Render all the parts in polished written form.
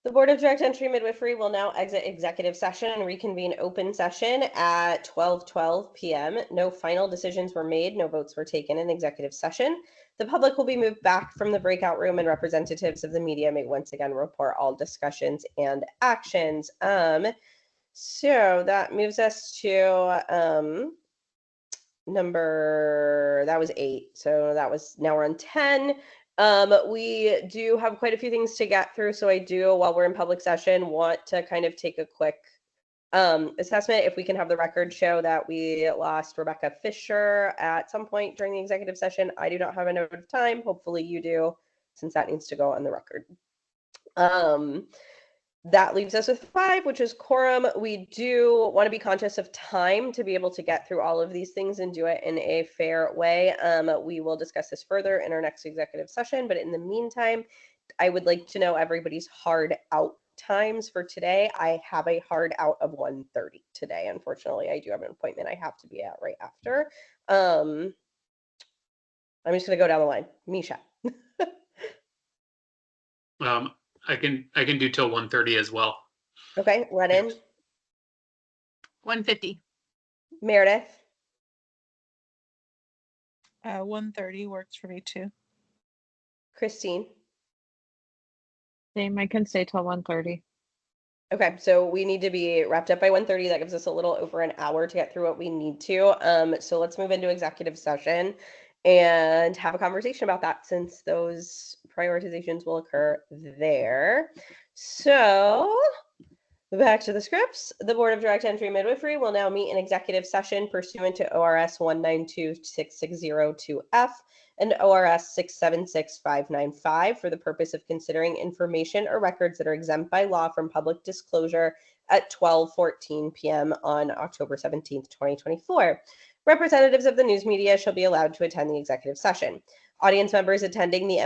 The Board of Direct Entry Midwifery will now exit executive session and reconvene open session at 12:12 p.m. No final decisions were made. No votes were taken in executive session. The public will be moved back from the breakout room, and representatives of the media may once again report all discussions and actions. So that moves us to that was 8. So now we're on 10. We do have quite a few things to get through. So I do, while we're in public session, want to kind of take a quick assessment. If we can have the record show that we lost Rebecca Fisher at some point during the executive session. I do not have a note of time. Hopefully you do, since that needs to go on the record. That leaves us with 5, which is quorum. We do want to be conscious of time to be able to get through all of these things and do it in a fair way. We will discuss this further in our next executive session, but in the meantime, I would like to know everybody's hard out times for today. I have a hard out of 1:30 today. Unfortunately, I do have an appointment I have to be at right after. I'm just going to go down the line. Misha. I can do till 1:30 as well. Okay, Lennon. 1:50. Meredith. 1:30 works for me too. Christine. Same, I can stay till 1:30. Okay, so we need to be wrapped up by 1:30. That gives us a little over an hour to get through what we need to. So let's move into executive session and have a conversation about that, since those prioritizations will occur there. So back to the scripts. The Board of Direct Entry Midwifery will now meet in executive session pursuant to ORS 1926602F and ORS 676595 for the purpose of considering information or records that are exempt by law from public disclosure at 12:14 p.m. on October 17th, 2024. Representatives of the news media shall be allowed to attend the executive session. Audience members attending the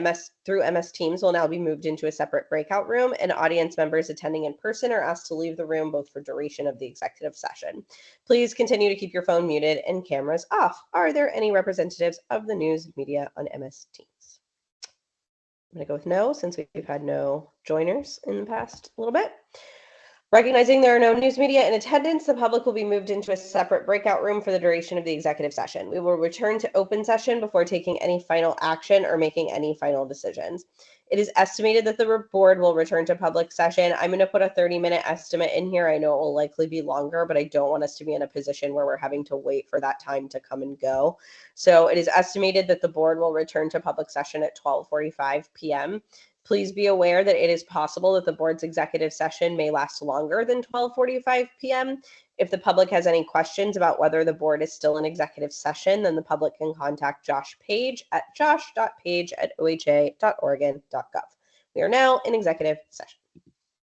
through MS Teams will now be moved into a separate breakout room, and audience members attending in person are asked to leave the room both for duration of the executive session. Please continue to keep your phone muted and cameras off. Are there any representatives of the news media on MS Teams? I'm going to go with no, since we've had no joiners in the past little bit. Recognizing there are no news media in attendance, the public will be moved into a separate breakout room for the duration of the executive session. We will return to open session before taking any final action or making any final decisions. It is estimated that the board will return to public session. I'm going to put a 30-minute estimate in here. I know it will likely be longer, but I don't want us to be in a position where we're having to wait for that time to come and go. So it is estimated that the board will return to public session at 12:45 p.m. Please be aware that it is possible that the board's executive session may last longer than 12:45 p.m. If the public has any questions about whether the board is still in executive session, then the public can contact Josh Page at josh.page@oha.oregon.gov. We are now in executive session.